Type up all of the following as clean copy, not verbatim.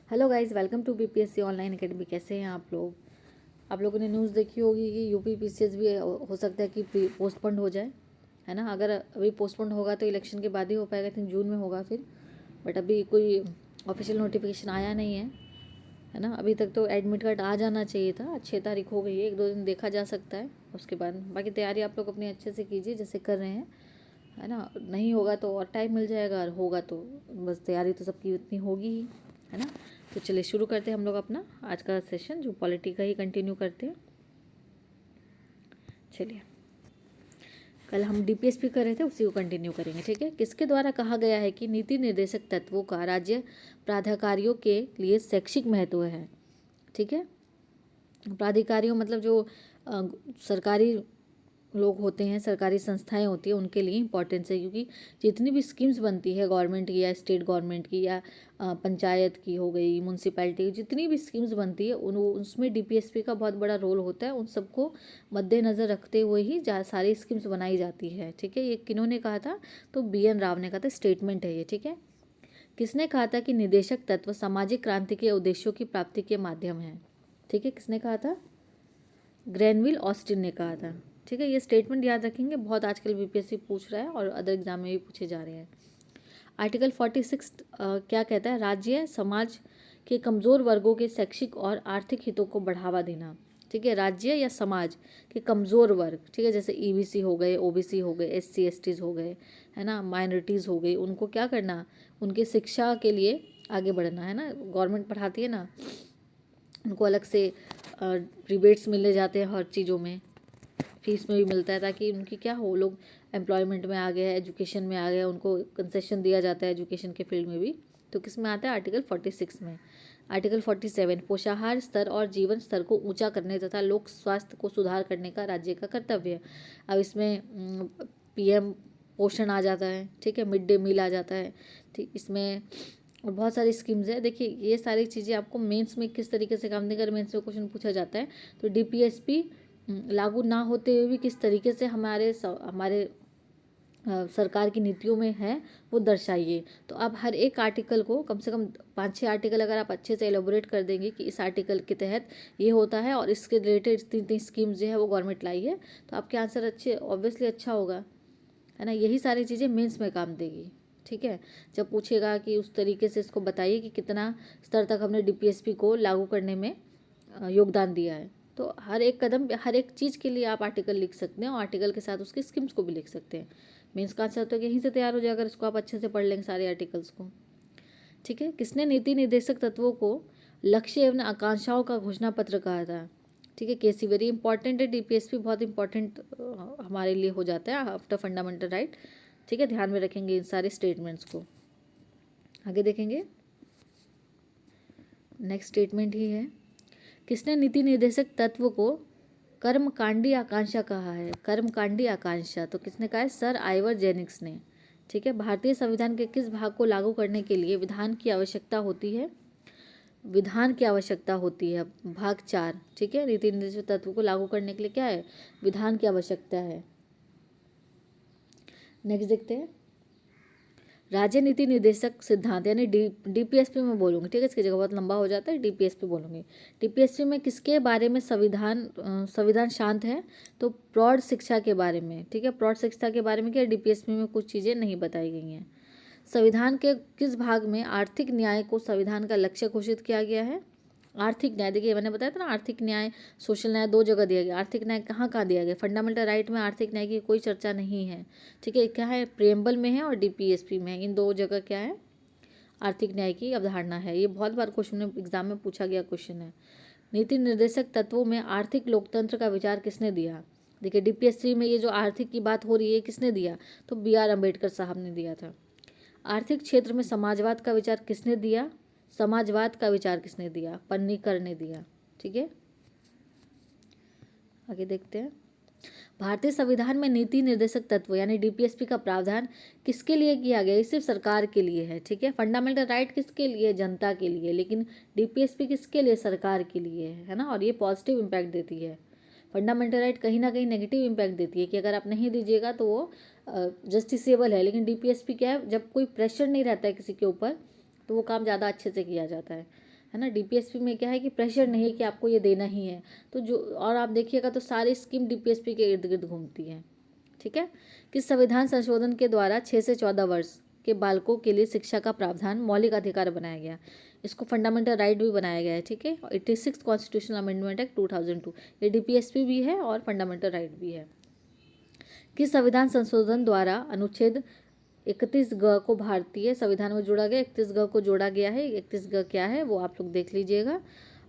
Hello guys, welcome to BPSC online academy. कैसे हैं आप लोग? आप लोगों ने न्यूज़ देखी होगी कि यूपी पीसीएस भी हो सकता है कि पोस्टपोन्ड हो जाए, है ना। अगर अभी पोस्टपोन्ड होगा तो इलेक्शन के बाद ही हो पाएगा, आई थिंक जून में होगा फिर। बट अभी कोई ऑफिशियल नोटिफिकेशन आया नहीं है ना। अभी तक तो एडमिट कार्ड आ जाना चाहिए था। 6 तारीख हो गई है, 1-2 दिन देखा जा सकता है। उसके बाद बाकी तैयारी आप लोग अपनी अच्छे से कीजिए जैसे कर रहे हैं, है ना। नहीं होगा तो और टाइम मिल जाएगा, और होगा तो बस तैयारी तो सबकी उतनी होगी ही, है ना। तो चलिए शुरू करते हैं हम लोग अपना आज का सेशन, जो पॉलिटी का ही कंटिन्यू करते हैं। चलिए, कल हम डीपीएसपी कर रहे थे, उसी को कंटिन्यू करेंगे, ठीक है। किसके द्वारा कहा गया है कि नीति निर्देशक तत्वों का राज्य प्राधिकारियों के लिए शैक्षिक महत्व है, ठीक है। प्राधिकारियों मतलब जो सरकारी लोग होते हैं, सरकारी संस्थाएं होती है, उनके लिए इम्पोर्टेंस है। क्योंकि जितनी भी स्कीम्स बनती है गवर्नमेंट की या स्टेट गवर्नमेंट की या पंचायत की हो गई, म्यूनसिपैलिटी की, जितनी भी स्कीम्स बनती है उसमें डीपीएसपी का बहुत बड़ा रोल होता है। उन सबको मद्देनज़र रखते हुए ही सारी स्कीम्स बनाई जाती है, ठीक है। ये किन्होंने कहा था? तो BN राव ने कहा था, स्टेटमेंट है ये, ठीक है। किसने कहा था कि निदेशक तत्व सामाजिक क्रांति के उद्देश्यों की प्राप्ति के माध्यम है, ठीक है। किसने कहा था? ग्रैनविल ऑस्टिन ने कहा था, ठीक है। ये स्टेटमेंट याद रखेंगे, बहुत आजकल बीपीएससी पूछ रहा है और अदर एग्जाम में भी पूछे जा रहे हैं। आर्टिकल 46 क्या कहता है? राज्य समाज के कमज़ोर वर्गों के शैक्षिक और आर्थिक हितों को बढ़ावा देना, ठीक है। राज्य या समाज के कमज़ोर वर्ग, ठीक है, जैसे ईबीसी हो गए, ओबीसी हो गए, SC STs हो गए, है ना, माइनॉरिटीज़ हो गई, उनको क्या करना? उनकी शिक्षा के लिए आगे बढ़ना, है ना। गवर्नमेंट पढ़ाती है ना, उनको अलग से रिबेट्स मिलने जाते हैं हर चीज़ों में, फीस में भी मिलता है, ताकि उनकी क्या हो, लोग एम्प्लॉयमेंट में आ गए, एजुकेशन में आ गए, उनको कंसेशन दिया जाता है एजुकेशन के फील्ड में भी। तो किस में आता है? आर्टिकल 46 में। आर्टिकल 47 पोषाहार स्तर और जीवन स्तर को ऊंचा करने तथा लोक स्वास्थ्य को सुधार करने का राज्य का कर्तव्य है। अब इसमें PM पोषण आ जाता है, ठीक है, मिड डे मील आ जाता है, ठीक। इसमें और बहुत सारी स्कीम्स है। देखिए, ये सारी चीज़ें आपको मेंस में किस तरीके से काम देंगे, अगर मेंस में क्वेश्चन पूछा जाता है तो डीपीएसपी लागू ना होते हुए भी किस तरीके से हमारे सरकार की नीतियों में है, वो दर्शाइए। तो आप हर एक आर्टिकल को कम से कम 5-6 आर्टिकल अगर आप अच्छे से एलोबोरेट कर देंगे कि इस आर्टिकल के तहत ये होता है और इसके रिलेटेड 3-3 स्कीम्स जो है वो गवर्नमेंट लाई है, तो आपके आंसर अच्छे ऑब्वियसली अच्छा होगा, है ना। यही सारी चीज़ें मेंस में काम देगी, ठीक है। जब पूछेगा कि उस तरीके से इसको बताइए कि कितना स्तर तक हमने डीपीएसपी को लागू करने में योगदान दिया है, तो हर एक कदम, हर एक चीज़ के लिए आप आर्टिकल लिख सकते हैं और आर्टिकल के साथ उसकी स्कीम्स को भी लिख सकते हैं। मेंस का आंसर तो यहीं से तैयार हो जाएगा अगर इसको आप अच्छे से पढ़ लेंगे सारे आर्टिकल्स को, ठीक है। किसने नीति निर्देशक तत्वों को लक्ष्य एवं आकांक्षाओं का घोषणा पत्र कहा था? ठीक है, केसी, वेरी इंपॉर्टेंट है। डीपीएसपी बहुत इंपॉर्टेंट हमारे लिए हो जाता है आफ्टर फंडामेंटल राइट, ठीक है। ध्यान में रखेंगे इन सारे स्टेटमेंट्स को। आगे देखेंगे, नेक्स्ट स्टेटमेंट ही है, किसने नीति निर्देशक तत्व को कर्मकांडी आकांक्षा कहा है? कर्मकांडी आकांक्षा तो किसने कहा है? सर आइवर जेनिक्स ने, ठीक है। भारतीय संविधान के किस भाग को लागू करने के लिए विधान की आवश्यकता होती है? विधान की आवश्यकता होती है, भाग 4, ठीक है। नीति निर्देशक तत्व को लागू करने के लिए क्या है? विधान की आवश्यकता है। नेक्स्ट देखते हैं, राज्य नीति निर्देशक सिद्धांत, यानी डीपीएसपी में बोलूँगी, ठीक है। इसकी जगह बहुत लंबा हो जाता है, डीपीएसपी बोलूँगी। डीपीएसपी में किसके बारे में संविधान शांत है? तो प्रौढ़ शिक्षा के बारे में, ठीक है। प्रौढ़ शिक्षा के बारे में क्या, डीपीएसपी में कुछ चीज़ें नहीं बताई गई हैं। संविधान के किस भाग में आर्थिक न्याय को संविधान का लक्ष्य घोषित किया गया है? आर्थिक न्याय, देखिए मैंने बताया था ना, आर्थिक न्याय सोशल न्याय 2 जगह दिया गया। आर्थिक न्याय कहाँ कहाँ दिया गया? फंडामेंटल राइट में आर्थिक न्याय की कोई चर्चा नहीं है, ठीक है। क्या है? प्रियम्बल में है और डीपीएसपी में है। इन 2 जगह क्या है? आर्थिक न्याय की अवधारणा है। ये बहुत बार क्वेश्चन में एग्जाम में पूछा गया क्वेश्चन है। नीति निर्देशक तत्वों में आर्थिक लोकतंत्र का विचार किसने दिया? देखिए, डीपीएससी में ये जो आर्थिक की बात हो रही है किसने दिया? तो BR अम्बेडकर साहब ने दिया था। आर्थिक क्षेत्र में समाजवाद का विचार किसने दिया? समाजवाद का विचार किसने दिया? पन्नीकर ने दिया, ठीक है। आगे देखते हैं, भारतीय संविधान में नीति निर्देशक तत्व यानी डीपीएसपी का प्रावधान किसके लिए किया गया? ये सिर्फ सरकार के लिए है, ठीक है। फंडामेंटल राइट किसके लिए? जनता के लिए। लेकिन डीपीएसपी किसके लिए? सरकार के लिए, है ना। और ये पॉजिटिव इम्पैक्ट देती है। फंडामेंटल राइट कहीं ना कहीं नेगेटिव इम्पैक्ट देती है कि अगर आप नहीं दीजिएगा तो वो जस्टिसेबल है। लेकिन डीपीएसपी क्या है? जब कोई प्रेशर नहीं रहता है किसी के ऊपर, तो वो काम ज़्यादा अच्छे से किया जाता है। है ना। डीपीएसपी में क्या है कि प्रेशर नहीं है कि आपको ये देना ही है, तो जो और आप देखिएगा तो सारी स्कीम डीपीएसपी के इर्द गिर्द घूमती है, ठीक है। किस संविधान संशोधन के द्वारा 6 से 14 वर्ष के बालकों के लिए शिक्षा का प्रावधान मौलिक अधिकार बनाया गया? इसको फंडामेंटल राइट भी बनाया गया है, ठीक है। 86 कॉन्स्टिट्यूशनल अमेंडमेंट एक्ट 2002, ये डीपीएसपी भी है और फंडामेंटल राइट भी है। किस संविधान संशोधन द्वारा अनुच्छेद 31 को भारतीय संविधान में जोड़ा गया? 31 को जोड़ा गया है। 31 क्या है वो आप लोग देख लीजिएगा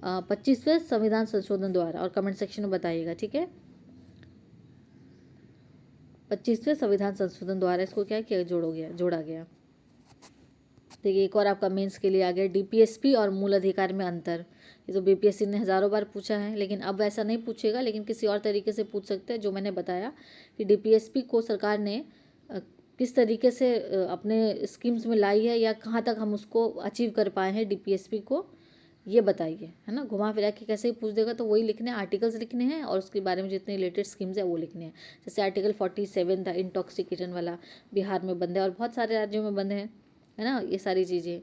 25वें संविधान संशोधन द्वारा, और कमेंट सेक्शन में बताइएगा, ठीक है। 25वें संविधान संशोधन द्वारा इसको क्या किया, जोड़ा गया। देखिए एक और आपका मेंस के लिए आ गया, डीपीएसपी और मूल अधिकार में अंतर। ये तो बीपीएससी ने हज़ारों बार पूछा है, लेकिन अब ऐसा नहीं पूछेगा, लेकिन किसी और तरीके से पूछ सकते हैं। जो मैंने बताया कि डीपीएसपी को सरकार ने किस तरीके से अपने स्कीम्स में लाई है, या कहाँ तक हम उसको अचीव कर पाए हैं डीपीएसपी को, ये बताइए, है ना। घुमा फिरा के कैसे ही पूछ देगा, तो वही लिखने हैं, आर्टिकल्स लिखने हैं और उसके बारे में जितने रिलेटेड स्कीम्स है वो लिखने हैं। जैसे आर्टिकल 47 था इंटॉक्सिकेशन वाला, बिहार में बंद है और बहुत सारे राज्यों में बंद है ना, ये सारी चीज़ें।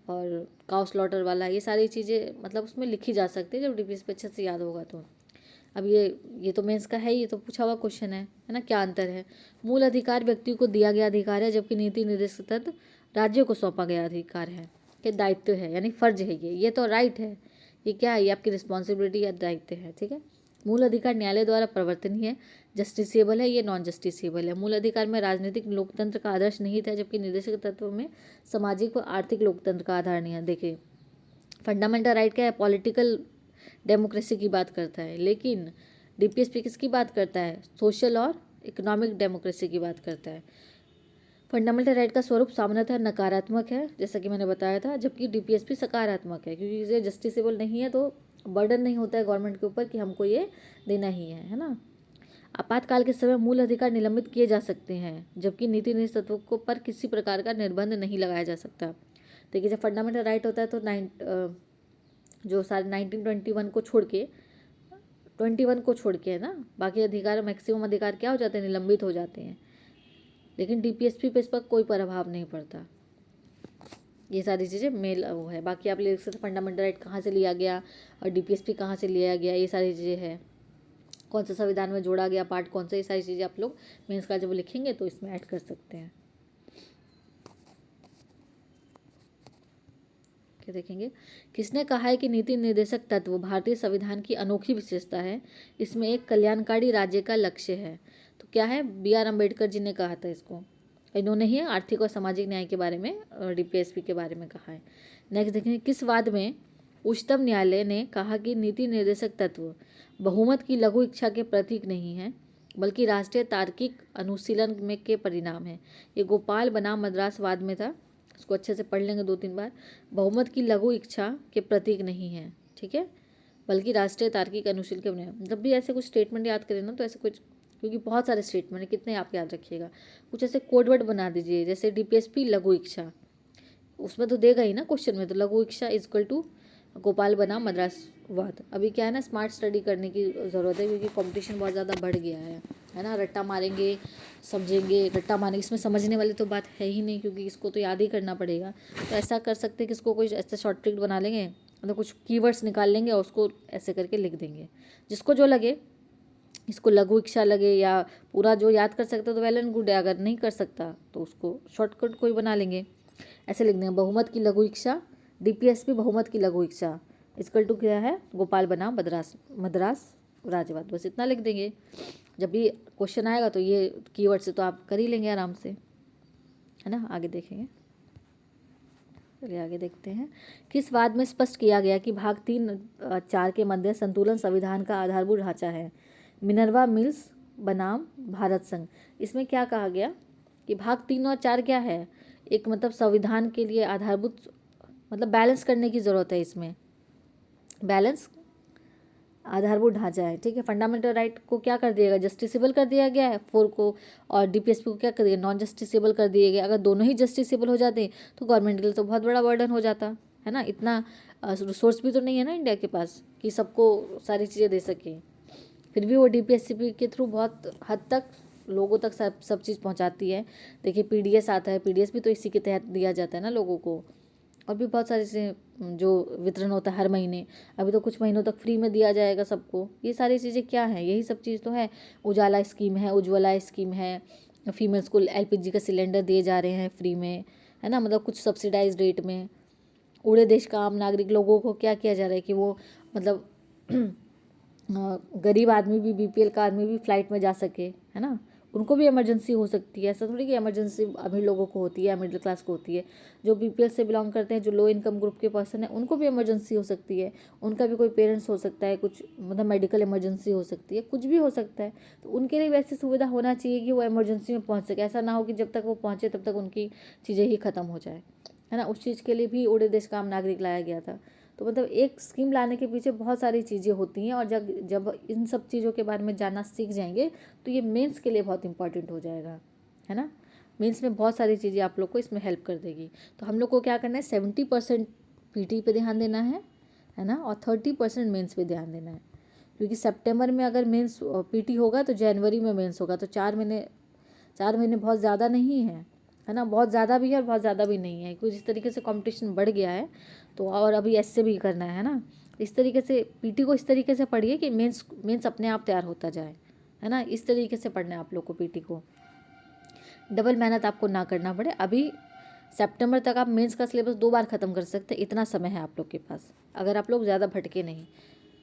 और काउ स्लॉटर वाला, ये सारी चीज़ें मतलब उसमें लिखी जा सकती है जब डीपीएससी पे अच्छे से याद होगा तो। अब ये तो मेंस का है, ये तो पूछा हुआ क्वेश्चन है ना। क्या अंतर है? मूल अधिकार व्यक्ति को दिया गया अधिकार है, जबकि नीति निर्देशक तत्व राज्य को सौंपा गया अधिकार है, ये दायित्व है, यानी फर्ज है। ये तो राइट है, ये क्या है, ये आपकी रिस्पॉन्सिबिलिटी या दायित्व है, ठीक है। मूल अधिकार न्यायालय द्वारा प्रवर्तनीय है, जस्टिसेबल है, ये नॉन जस्टिसेबल है। मूल अधिकार में राजनीतिक लोकतंत्र का आदर्श नहीं था, जबकि निर्देशक तत्व में सामाजिक व आर्थिक लोकतंत्र का आधार नहीं है। देखिए फंडामेंटल राइट क्या है, पॉलिटिकल डेमोक्रेसी की बात करता है, लेकिन डीपीएसपी किसकी बात करता है, सोशल और इकोनॉमिक डेमोक्रेसी की बात करता है। फंडामेंटल राइट का स्वरूप सामान्यतः नकारात्मक है, जैसा कि मैंने बताया था, जबकि डीपीएसपी सकारात्मक है, क्योंकि ये जस्टिसेबल नहीं है तो बर्डन नहीं होता है गवर्नमेंट के ऊपर कि हमको ये देना ही है ना। आपातकाल के समय मूल अधिकार निलंबित किए जा सकते हैं, जबकि नीति निर्देशक तत्वों को पर किसी प्रकार का निर्बंध नहीं लगाया जा सकता। देखिए जब फंडामेंटल राइट होता है तो जो सारे 1921 को छोड़ के 21 को छोड़ के है ना, बाकी अधिकार मैक्सिमम अधिकार क्या हो जाते हैं, निलंबित हो जाते हैं। लेकिन डीपीएसपी पे इस पर कोई प्रभाव नहीं पड़ता। ये सारी चीज़ें मेल वो है। बाकी आप लिख सकते फंडामेंटल राइट कहाँ से लिया गया और डीपीएसपी कहाँ से लिया गया, ये सारी चीज़ें हैं। कौन सा संविधान में जोड़ा गया पार्ट कौन सा, ये सारी चीज़ें आप लोग मेंस का जब लिखेंगे तो इसमें ऐड कर सकते हैं। क्या देखेंगे, किसने कहा है कि नीति निर्देशक तत्व भारतीय संविधान की अनोखी विशेषता है, इसमें एक कल्याणकारी राज्य का लक्ष्य है? तो क्या है, BR अम्बेडकर जी ने कहा था इसको। इन्होंने ही आर्थिक और सामाजिक न्याय के बारे में डीपीएसपी के बारे में कहा है। नेक्स्ट देखेंगे, किस वाद में उच्चतम न्यायालय ने कहा कि नीति निर्देशक तत्व बहुमत की लघु इच्छा के प्रतीक नहीं है, बल्कि राष्ट्रीय तार्किक अनुशीलन में के परिणाम है? ये गोपाल बनाम मद्रास वाद में था, इसको अच्छे से पढ़ लेंगे 2-3 बार। बहुमत की लघु इच्छा के प्रतीक नहीं है, ठीक है, बल्कि राष्ट्रीय तार्किक अनुशीलन के परिणाम। जब भी ऐसे कुछ स्टेटमेंट याद करें ना तो ऐसे कुछ, क्योंकि बहुत सारे स्टेटमेंट है, कितने आप याद रखिएगा, कुछ ऐसे कोडवर्ड बना दीजिए, जैसे डीपीएसपी लघु इच्छा, उसमें तो देगा ही ना क्वेश्चन में, तो लघु इच्छा इक्वल टू गोपाल बनाम मद्रास वाद। अभी क्या है ना, स्मार्ट स्टडी करने की ज़रूरत है, क्योंकि कंपटीशन बहुत ज़्यादा बढ़ गया है ना। रट्टा मारेंगे, समझेंगे, रट्टा मारेंगे, इसमें समझने वाली तो बात है ही नहीं, क्योंकि इसको तो याद ही करना पड़ेगा। तो ऐसा कर सकते हैं कि इसको कोई ऐसा शॉर्ट ट्रिक बना लेंगे, मतलब कुछ कीवर्ड्स निकाल लेंगे और उसको ऐसे करके लिख देंगे, जिसको जो लगे, इसको लघु इच्छा लगे या पूरा जो याद कर सकता तो वेल एंड गुड है, अगर नहीं कर सकता तो उसको शॉर्टकट कोई बना लेंगे, ऐसे लिख देंगे। बहुमत की लघु इच्छा, डीपीएसपी बहुमत की लघु इच्छा इक्वल टू क्या है, गोपाल बनाम मद्रास राज्यवाद, बस इतना लिख देंगे। जब भी क्वेश्चन आएगा तो ये कीवर्ड से तो आप कर ही लेंगे आराम से, है ना। आगे देखेंगे, चलिए आगे देखते हैं। किस वाद में स्पष्ट किया गया कि भाग 3-4 के मध्य संतुलन संविधान का आधारभूत ढांचा है? मिनर्वा मिल्स बनाम भारत संघ। इसमें क्या कहा गया कि भाग 3 और 4 क्या है, एक मतलब संविधान के लिए आधारभूत, मतलब बैलेंस करने की ज़रूरत है, इसमें बैलेंस आधारभूत ढांचा है, ठीक है। फंडामेंटल राइट को क्या कर दिया गया, जस्टिसेबल कर दिया गया है 4 को, और डीपीएसपी को क्या कर दिया, नॉन जस्टिसेबल कर दिए गए। अगर दोनों ही जस्टिसेबल हो जाते तो गवर्नमेंट के लिए तो बहुत बड़ा बर्डन हो जाता, है ना। इतना रिसोर्स भी तो नहीं है ना इंडिया के पास कि सबको सारी चीज़ें दे सके। फिर भी वो डीपीएससी के थ्रू बहुत हद तक लोगों तक सब चीज़ पहुंचाती है। देखिए पीडीएस आता है, पीडीएस भी तो इसी के तहत दिया जाता है ना लोगों को, और भी बहुत सारी चीज़ें जो वितरण होता है हर महीने, अभी तो कुछ महीनों तक फ्री में दिया जाएगा सबको। ये सारी चीज़ें क्या हैं, यही सब चीज़ तो है। उजाला स्कीम है, उज्ज्वला स्कीम है, फीमेल्स को LPG का सिलेंडर दिए जा रहे हैं फ्री में, है ना, मतलब कुछ सब्सिडाइज रेट में। पूरे देश का आम नागरिक लोगों को क्या किया जा रहा है कि वो मतलब गरीब आदमी भी, BPL का आदमी भी फ्लाइट में जा सके, है ना। उनको भी इमरजेंसी हो सकती है, ऐसा थोड़ी कि इमरजेंसी अमीर लोगों को होती है, मिडिल क्लास को होती है। जो BPL से बिलोंग करते हैं, जो लो इनकम ग्रुप के पर्सन है, उनको भी इमरजेंसी हो सकती है। उनका भी कोई पेरेंट्स हो सकता है, कुछ मतलब मेडिकल इमरजेंसी हो सकती है, कुछ भी हो सकता है। तो उनके लिए वैसी सुविधा होना चाहिए कि वो इमरजेंसी में पहुँच सके। ऐसा ना हो कि जब तक वो पहुँचे तब तक उनकी चीज़ें ही ख़त्म हो जाए, है ना। उस चीज़ के लिए भी उड़े देश का आम नागरिक लाया गया था। तो मतलब एक स्कीम लाने के पीछे बहुत सारी चीज़ें होती हैं, और जब जब इन सब चीज़ों के बारे में जानना सीख जाएंगे तो ये मेंस के लिए बहुत इंपॉर्टेंट हो जाएगा, है ना। मेंस में बहुत सारी चीज़ें आप लोग को इसमें हेल्प कर देगी। तो हम लोग को क्या करना है, 70% PT पे ध्यान देना है ना, और 30% मेंस पे ध्यान देना है। क्योंकि सितंबर में अगर मेंस PT होगा तो जनवरी में मेंस होगा, तो 4 महीने बहुत ज़्यादा नहीं है ना, बहुत ज़्यादा भी है और बहुत ज़्यादा भी नहीं है। कुछ इस तरीके से कंपटीशन बढ़ गया है, तो और अभी ऐसे भी करना है ना। इस तरीके से PT को इस तरीके से पढ़िए कि मेंस अपने आप तैयार होता जाए, है ना। इस तरीके से पढ़ना है आप लोग को PT को, डबल मेहनत आपको ना करना पड़े। अभी सितंबर तक आप मेंस का सिलेबस 2 बार ख़त्म कर सकते हैं, इतना समय है आप लोग के पास, अगर आप लोग ज़्यादा भटके नहीं।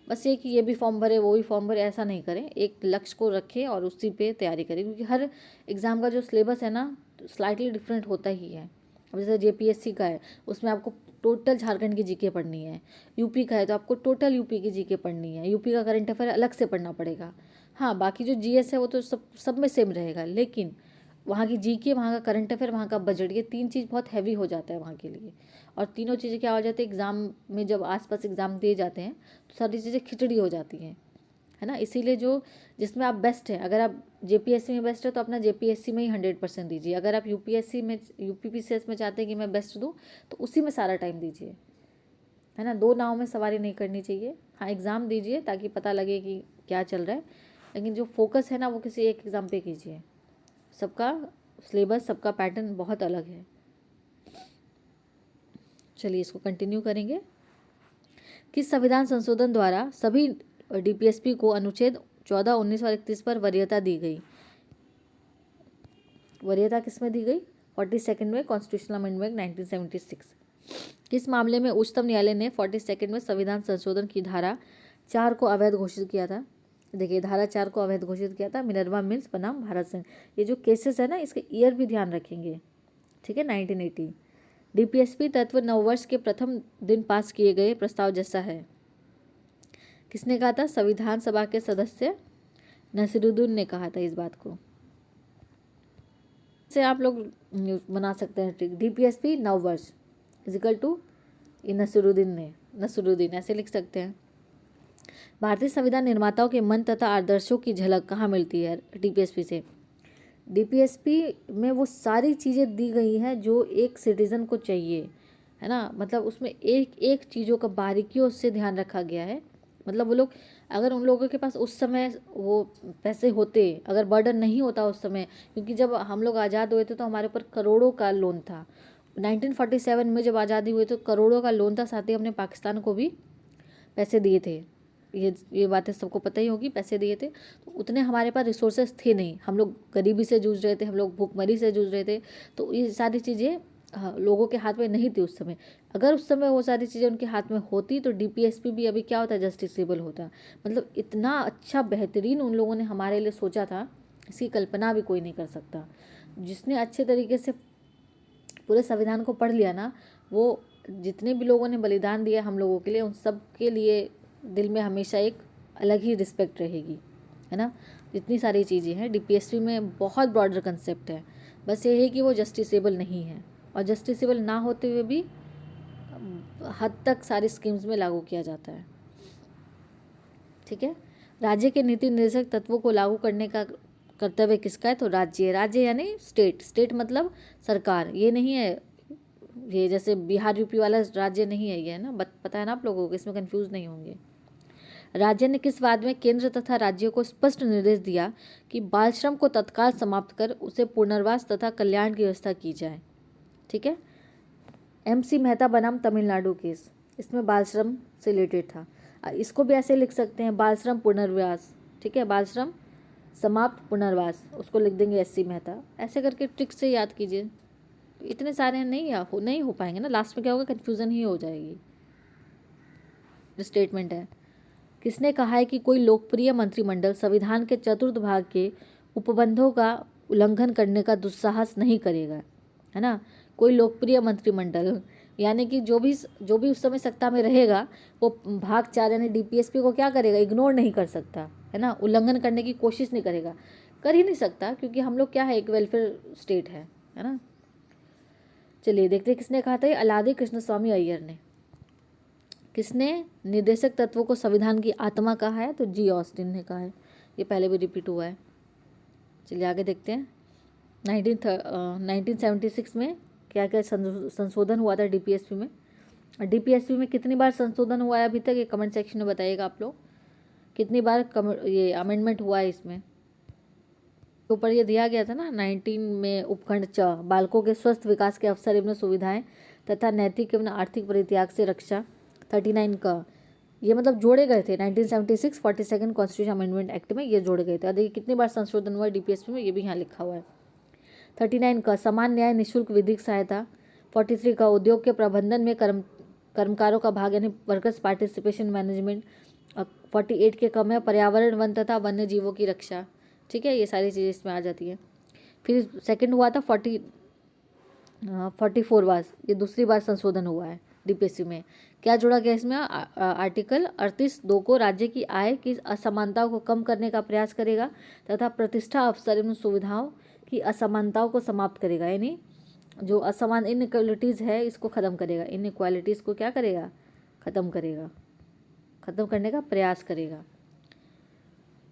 बस ये कि ये भी फॉर्म भरे, वो भी फॉर्म भरे, ऐसा नहीं करें। एक लक्ष्य को रखें और उसी पे तैयारी करें, क्योंकि हर एग्ज़ाम का जो सिलेबस है ना स्लाइटली डिफरेंट होता ही है। अब जैसे JPSC का है, उसमें आपको टोटल झारखंड की GK पढ़नी है। UP का है तो आपको टोटल UP की GK पढ़नी है। UP का करंट अफेयर अलग से पढ़ना पड़ेगा। हाँ, बाकी जो GS है वो तो सब में सेम रहेगा, लेकिन वहाँ की GK, वहाँ का करंट अफेयर, वहाँ का बजट, ये 3 चीज़ बहुत हैवी हो जाता है वहाँ के लिए। और तीनों चीज़ें क्या हो जाती है, एग्ज़ाम में जब आसपास एग्ज़ाम दिए जाते हैं तो सारी चीज़ें खिचड़ी हो जाती हैं, है ना। इसीलिए जो जिसमें आप बेस्ट हैं, अगर आप JPSC में बेस्ट है तो अपना JPSC में ही 100% दीजिए। अगर आप UPSC में, UPPCS में चाहते हैं कि मैं बेस्ट दूँ, तो उसी में सारा टाइम दीजिए, है ना। 2 नाव में सवारी नहीं करनी चाहिए। हाँ, एग्ज़ाम दीजिए ताकि पता लगे कि क्या चल रहा है, लेकिन जो फोकस है ना वो किसी एक एग्ज़ाम पे कीजिए। सबका सिलेबस, सबका पैटर्न बहुत अलग है। चलिए इसको कंटिन्यू करेंगे। किस संविधान संशोधन द्वारा सभी DPSP को अनुच्छेद 14, 19 और 31 पर वरीयता दी गई? वरीयता किस में दी गई? 42nd में कॉन्स्टिट्यूशनल अमेंडमेंट 1976। किस मामले में उच्चतम न्यायालय ने 42nd में संविधान संशोधन की धारा 4 को अवैध घोषित किया था? देखिए, धारा 4 को अवैध घोषित किया था मिनर्वा मिल्स बनाम भारत संघ। ये जो केसेस है ना, इसके ईयर भी ध्यान रखेंगे, ठीक है। 1980। DPSP तत्व नववर्ष के प्रथम दिन पास किए गए प्रस्ताव जैसा है। किसने कहा था? संविधान सभा के सदस्य नसीरुद्दीन ने कहा था इस बात को। से आप लोग बना सकते हैं ट्रिक, DPSP नववर्ष इजिकल टू नसीरुद्दीन ऐसे लिख सकते हैं। भारतीय संविधान निर्माताओं के मन तथा आदर्शों की झलक कहाँ मिलती है DPSP से? DPSP में वो सारी चीज़ें दी गई हैं जो एक सिटीज़न को चाहिए, है ना। मतलब उसमें एक एक चीज़ों का बारीकियों से ध्यान रखा गया है। मतलब वो लोग, अगर उन लोगों के पास उस समय वो पैसे होते, अगर बर्डन नहीं होता उस समय, क्योंकि जब हम लोग आज़ाद हुए थे तो हमारे ऊपर करोड़ों का लोन था। 1947 में जब आज़ादी हुई तो करोड़ों का लोन था, साथ ही हमने पाकिस्तान को भी पैसे दिए थे। ये बातें सबको पता ही होगी, पैसे दिए थे। तो उतने हमारे पास रिसोर्सेज थे नहीं, हम लोग गरीबी से जूझ रहे थे, हम लोग भूखमरी से जूझ रहे थे। तो ये सारी चीज़ें लोगों के हाथ में नहीं थी उस समय। अगर उस समय वो सारी चीज़ें उनके हाथ में होती तो DPSP भी अभी क्या होता, जस्टिसेबल होता। मतलब इतना अच्छा बेहतरीन उन लोगों ने हमारे लिए सोचा था, इसकी कल्पना भी कोई नहीं कर सकता। जिसने अच्छे तरीके से पूरे संविधान को पढ़ लिया ना, वो जितने भी लोगों ने बलिदान दिया हम लोगों के लिए, उन सब के लिए दिल में हमेशा एक अलग ही रिस्पेक्ट रहेगी, है ना। जितनी सारी चीज़ें हैं DPSP में, बहुत ब्रॉडर कंसेप्ट है। बस ये है कि वो जस्टिसेबल नहीं है, और जस्टिसेबल ना होते हुए भी हद तक सारी स्कीम्स में लागू किया जाता है, ठीक है। राज्य के नीति निर्देशक तत्वों को लागू करने का कर्तव्य किसका है? तो राज्य यानी स्टेट मतलब सरकार। ये नहीं है ये जैसे बिहार UP वाला राज्य नहीं है ये, है ना। पता है ना आप लोगों को, इसमें कंफ्यूज नहीं होंगे। राज्य ने किस बात में केंद्र तथा राज्यों को स्पष्ट निर्देश दिया कि बाल श्रम को तत्काल समाप्त कर उसे पुनर्वास तथा कल्याण की व्यवस्था की जाए? ठीक है। MC मेहता बनाम तमिलनाडु केस, इसमें बाल श्रम से रिलेटेड था। इसको भी ऐसे लिख सकते हैं, बाल श्रम पुनर्वास, ठीक है, बाल श्रम समाप्त पुनर्वास, उसको लिख देंगे एस.सी. मेहता। ऐसे करके ट्रिक से याद कीजिए। इतने सारे नहीं हो पाएंगे ना, लास्ट में क्या होगा, कन्फ्यूज़न ही हो जाएगी। स्टेटमेंट है, किसने कहा है कि कोई लोकप्रिय मंत्रिमंडल संविधान के चतुर्थ भाग के उपबंधों का उल्लंघन करने का दुस्साहस नहीं करेगा, है ना। कोई लोकप्रिय मंत्रिमंडल यानी कि जो भी उस समय सत्ता में रहेगा वो भाग 4 यानी डीपीएसपी को क्या करेगा, इग्नोर नहीं कर सकता, है ना, उल्लंघन करने की कोशिश नहीं करेगा, कर ही नहीं सकता, क्योंकि हम लोग क्या है, एक वेलफेयर स्टेट है ना। चलिए देखते हैं किसने कहा था, ये अलादी कृष्णस्वामी अय्यर ने। किसने निर्देशक तत्वों को संविधान की आत्मा कहा है, तो जी ऑस्टिन ने कहा है। ये पहले भी रिपीट हुआ है। चलिए आगे देखते हैं। 1976 में क्या क्या संशोधन हुआ था डीपीएसपी में। डीपीएसपी में कितनी बार संशोधन हुआ है अभी तक, ये कमेंट सेक्शन में बताइएगा आप लोग, कितनी बार ये अमेंडमेंट हुआ है इसमें। ऊपर ये दिया गया था ना 19 में उपखंड च, बालकों के स्वस्थ विकास के अवसर एवं सुविधाएं तथा नैतिक एवं आर्थिक परित्याग से रक्षा। 39 का ये मतलब जोड़े गए थे 1976 42 कॉन्स्टिट्यूशन अमेंडमेंट एक्ट में, ये जोड़े गए थे। देखिए कितनी बार संशोधन हुआ है डीपीएसपी में, ये भी यहाँ लिखा हुआ है। 39 का समान न्याय निःशुल्क विधिक सहायता। 43 का उद्योग के प्रबंधन में कर्मकारों का भाग यानी वर्कर्स पार्टिसिपेशन मैनेजमेंट। 48 के कम है पर्यावरण वन तथा वन्य जीवों की रक्षा, ठीक है, ये सारी चीज़ें इसमें आ जाती हैं। फिर सेकंड हुआ था 44 बार, ये दूसरी बार संशोधन हुआ है डीपीएससी में। क्या जोड़ा गया इसमें, आर्टिकल 38(2) को राज्य की आय की असमानताओं को कम करने का प्रयास करेगा तथा प्रतिष्ठा अवसर एवं सुविधाओं की असमानताओं को समाप्त करेगा, यानी जो असमान इनइक्वालिटीज़ है इसको ख़त्म करेगा, इनइक्वालिटीज़ को क्या करेगा, ख़त्म करेगा, ख़त्म करने का प्रयास करेगा।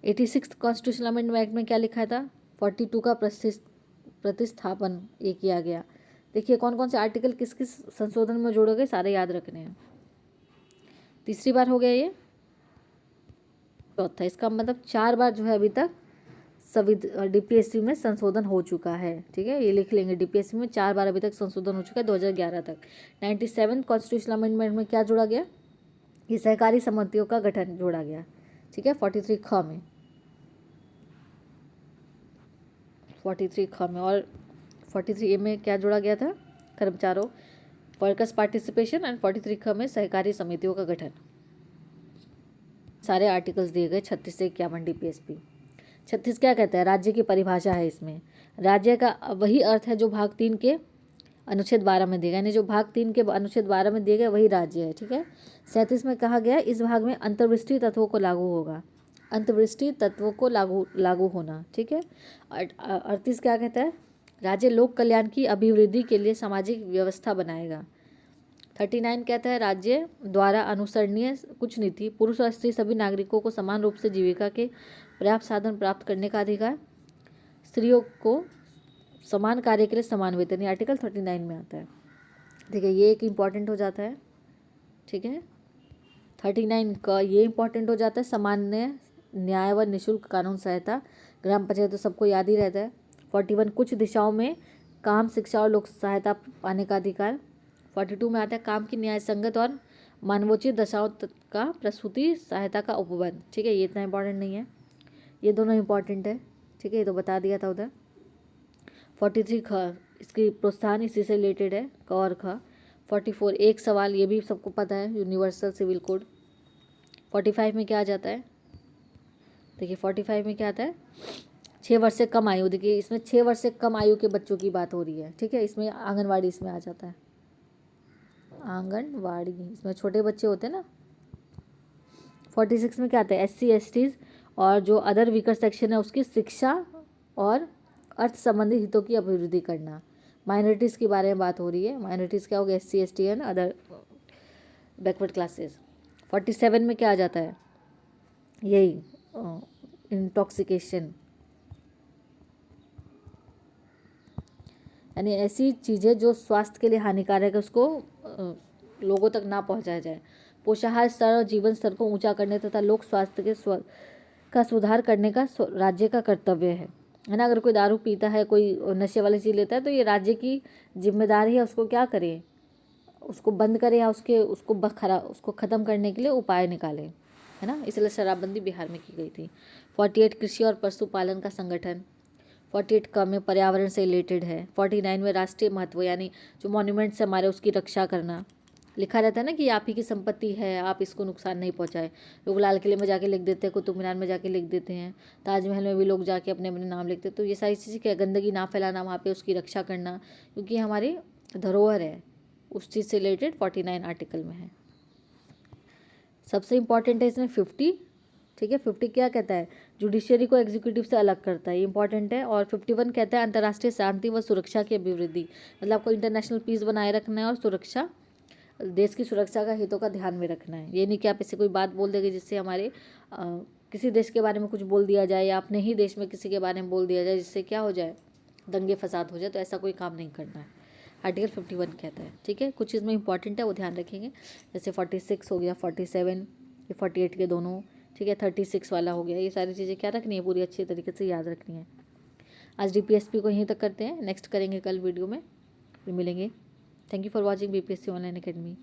86 कॉन्स्टिट्यूशनल अमेंडमेंट एक्ट में क्या लिखा था, 42 का प्रतिस्थापन ये किया गया। देखिए कौन कौन से आर्टिकल किस किस संशोधन में जोड़े गए, सारे याद रखने हैं। तीसरी बार हो गया ये। चौथा, इसका मतलब 4 बार जो है अभी तक डीपीएससी में संशोधन हो चुका है, ठीक है, ये लिख लेंगे। डीपीएससी में 4 बार अभी तक संशोधन हो चुका है 2011 तक। 97 कॉन्स्टिट्यूशनल अमेंडमेंट में क्या जोड़ा गया, ये सहकारी समितियों का गठन जोड़ा गया, ठीक है। 43 ख में, 43 ख में, और 43 ए में क्या जोड़ा गया था, कर्मचारियों वर्कर्स पार्टिसिपेशन, एंड 43 ख में सहकारी समितियों का गठन। सारे आर्टिकल्स दिए गए 36 से 51 डीपीएसपी। 36 क्या कहता है, राज्य की परिभाषा है इसमें। राज्य का वही अर्थ है जो भाग 3 के अनुच्छेद 12 में दिया गया, यानी जो भाग 3 के अनुच्छेद 12 में दिए गए वही राज्य है, ठीक है। 37 में कहा गया इस भाग में अंतर्वृष्टि तत्वों को लागू होगा, अंतर्वृष्टि तत्वों को लागू होना, ठीक है। 38 क्या कहता है, राज्य लोक कल्याण की अभिवृद्धि के लिए सामाजिक व्यवस्था बनाएगा। 39 कहता है राज्य द्वारा अनुसरणीय कुछ नीति, पुरुष और स्त्री सभी नागरिकों को समान रूप से जीविका के पर्याप्त साधन प्राप्त करने का अधिकार, स्त्रियों को समान कार्य के लिए समान वेतन, ये आर्टिकल 39 में आता है। ठीक है, ये एक इम्पॉर्टेंट हो जाता है, ठीक है। 39 का ये इम्पॉर्टेंट हो जाता है, सामान्य न्याय व निःशुल्क कानून सहायता, ग्राम पंचायत तो सबको याद ही रहता है। 41 कुछ दिशाओं में काम, शिक्षा और लोक सहायता पाने का अधिकार। 42 में आता है काम की न्याय संगत और मानवोचित दशाओं का प्रसूति सहायता का उपबंध, ठीक है, ये इतना इम्पॉर्टेंट नहीं है, ये दोनों इम्पॉर्टेंट है, ठीक है, ये तो बता दिया था उधर। 43 ख इसकी प्रोत्साहन इसी से रिलेटेड है, क और ख। 44 एक सवाल, ये भी सबको पता है, यूनिवर्सल सिविल कोड। 45 में क्या आ जाता है, देखिए 45 में क्या आता है, 6 वर्ष से कम आयु, देखिए इसमें 6 वर्ष से कम आयु के बच्चों की बात हो रही है, ठीक है। इसमें आंगनवाड़ी इसमें आ जाता है, आंगनवाड़ी, इसमें छोटे बच्चे होते हैं ना। 46 में क्या आता है, SC STs और जो अदर वीकर सेक्शन है उसकी शिक्षा और अर्थ संबंधी हितों की अभिवृद्धि करना। माइनॉरिटीज़ के बारे में बात हो रही है, माइनॉरिटीज़ क्या हो गया, SC ST and other backward classes. 47 में क्या आ जाता है, यही इंटॉक्सिकेशन, यानी ऐसी चीज़ें जो स्वास्थ्य के लिए हानिकारक है उसको लोगों तक ना पहुंचाया जाए। पोषाहार स्तर और जीवन स्तर को ऊंचा करने तथा लोक स्वास्थ्य के का सुधार करने का राज्य का कर्तव्य है ना। अगर कोई दारू पीता है, कोई नशे वाली चीज़ लेता है, तो ये राज्य की जिम्मेदारी है उसको क्या करे, उसको बंद करें या उसको ख़त्म करने के लिए उपाय निकालें, है ना। इसलिए शराबबंदी बिहार में की गई थी। 48 कृषि और पशुपालन का संगठन। 48 का में पर्यावरण से रिलेटेड है। 49 में राष्ट्रीय महत्व यानी जो मॉन्यूमेंट्स है हमारे उसकी रक्षा करना। लिखा रहता है ना कि आप ही की संपत्ति है, आप इसको नुकसान नहीं पहुंचाए। लोग लाल किले में जाके लिख देते हैं, कुतुब मीनार में जाके लिख देते हैं, ताजमहल में भी लोग जाके अपने अपने नाम लिखते हैं। तो ये सारी चीज़ें क्या, गंदगी ना फैलाना वहाँ पे, उसकी रक्षा करना, क्योंकि हमारी धरोहर है, उस चीज़ से रिलेटेड 49 आर्टिकल में है। सबसे इंपॉर्टेंट है इसमें 50, ठीक है। 50 क्या कहता है, जुडिशियरी को एग्जीक्यूटिव से अलग करता है, ये इंपॉर्टेंट है। और 51 कहता है अंतर्राष्ट्रीय शांति व सुरक्षा की अभिवृद्धि, मतलब आपको इंटरनेशनल पीस बनाए रखना है और सुरक्षा, देश की सुरक्षा का हितों का ध्यान में रखना है। ये नहीं कि आप इससे कोई बात बोल देंगे जिससे हमारे किसी देश के बारे में कुछ बोल दिया जाए या अपने ही देश में किसी के बारे में बोल दिया जाए जिससे क्या हो जाए, दंगे फसाद हो जाए, तो ऐसा कोई काम नहीं करना है, आर्टिकल 51 कहता है, ठीक है। कुछ चीज़ में इंपॉर्टेंट है वो ध्यान रखेंगे, जैसे 46 हो गया, 47, ये 48 के दोनों, ठीक है। 36 वाला हो गया, ये सारी चीज़ें क्या रखनी है, पूरी अच्छी तरीके से याद रखनी है। आज DPSP को यहीं तक करते हैं, नेक्स्ट करेंगे कल वीडियो में, फिर मिलेंगे। Thank you for watching BPSC online academy.